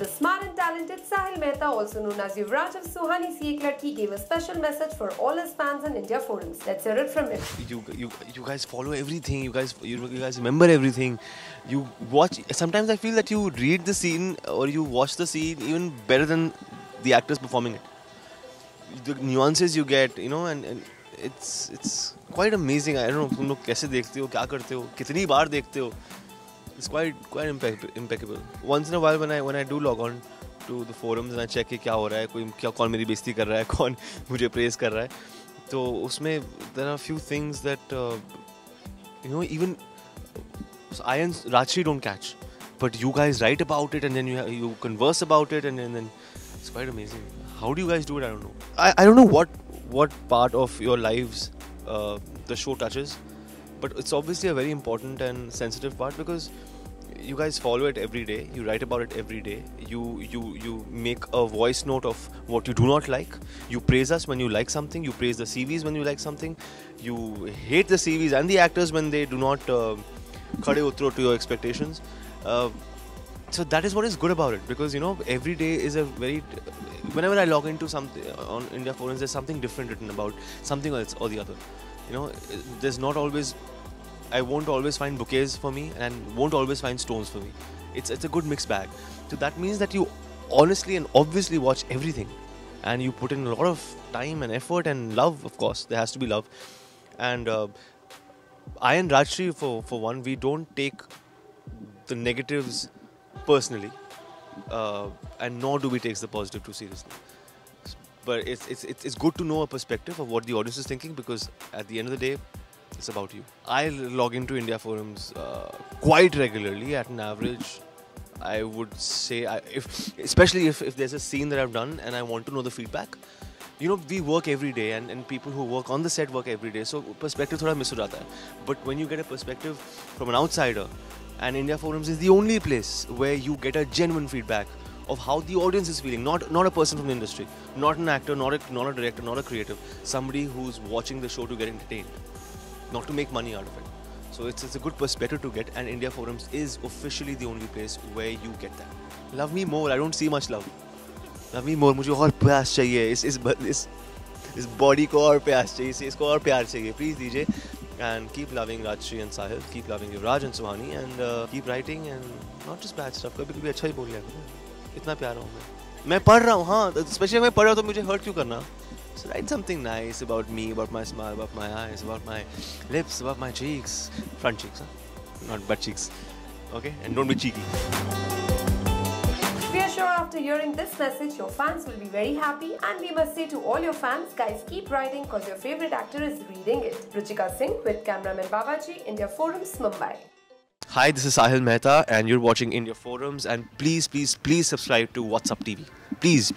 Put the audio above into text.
The smart and talented Sahil Mehta, also known as Yuvraj of Suhani Si Ek Ladki, gave a special message for all his fans on India forums. Let's hear it from him. You guys follow everything. You guys remember everything. You watch. Sometimes I feel that you read the scene or you watch the scene even better than the actors performing it. The nuances you get, and it's quite amazing. I don't know तुम लोग कैसे देखते हो, क्या करते हो, कितनी बार देखते हो. It's quite impeccable. Once in a while when I do log on to the forums and I check कि क्या हो रहा है, कौन मेरी बेइज्जती कर रहा है, कौन मुझे praise कर रहा है, तो उसमें there are a few things that even I and Rajshri don't catch, but you guys write about it and then you converse about it and then it's quite amazing. How do you guys do it? I don't know. I don't know what part of your lives the show touches, but it's obviously a very important and sensitive part because you guys follow it every day. You write about it every day. You make a voice note of what you do not like. You praise us when you like something. You praise the CVs when you like something. You hate the CVs and the actors when they do not khade utro to your expectations. So that is what is good about it, because every day is a very. Whenever I log into something on India forums, there's something different written about something else or the other. There's not always. I won't always find bouquets for me and won't always find stones for me. It's a good mixed bag. So that means that you honestly and obviously watch everything, and you put in a lot of time and effort and love. Of course, there has to be love. And I and Rajshri, for one, we don't take the negatives personally, and nor do we take the positive too seriously. But it's good to know a perspective of what the audience is thinking, because at the end of the day, it's about you. I log into India forums quite regularly. At an average, I would say, especially if there's a scene that I've done and I want to know the feedback. We work every day, and people who work on the set work every day. So perspective thoda miss ho jata hai. But when you get a perspective from an outsider, and India forums is the only place where you get a genuine feedback of how the audience is feeling. Not a person from the industry, not an actor, not a director, not a creative. Somebody who's watching the show to get entertained, not to make money out of it. So it's a good perspective to get, and India forums is officially the only place where you get that. Love me more. I don't see much love. Love me more. मुझे और प्यार चाहिए. इस body को और प्यार चाहिए. इसको और प्यार चाहिए. Please दीजिए. And keep loving Rajshri and Sahil. Keep loving Yuvraj and Suhani, and keep writing, and not just bad stuff. कभी अच्छा ही बोल लिया करो. इतना प्यार हूँ मैं पढ़ रहा हूँ. हाँ, especially मैं पढ़ रहा हूँ तो मुझे hurt क्यों करना? So write something nice about me, about my smile, about my eyes, about my lips, about my cheeks. Front cheeks, huh? Not butt cheeks. Okay? And don't be cheeky. We are sure after hearing this message, your fans will be very happy, and we must say to all your fans, guys, keep writing because your favorite actor is reading it. Ruchika Singh with cameraman Babaji, India Forums, Mumbai. Hi, this is Sahil Mehta and you're watching India Forums, and please subscribe to What's Up TV. Please.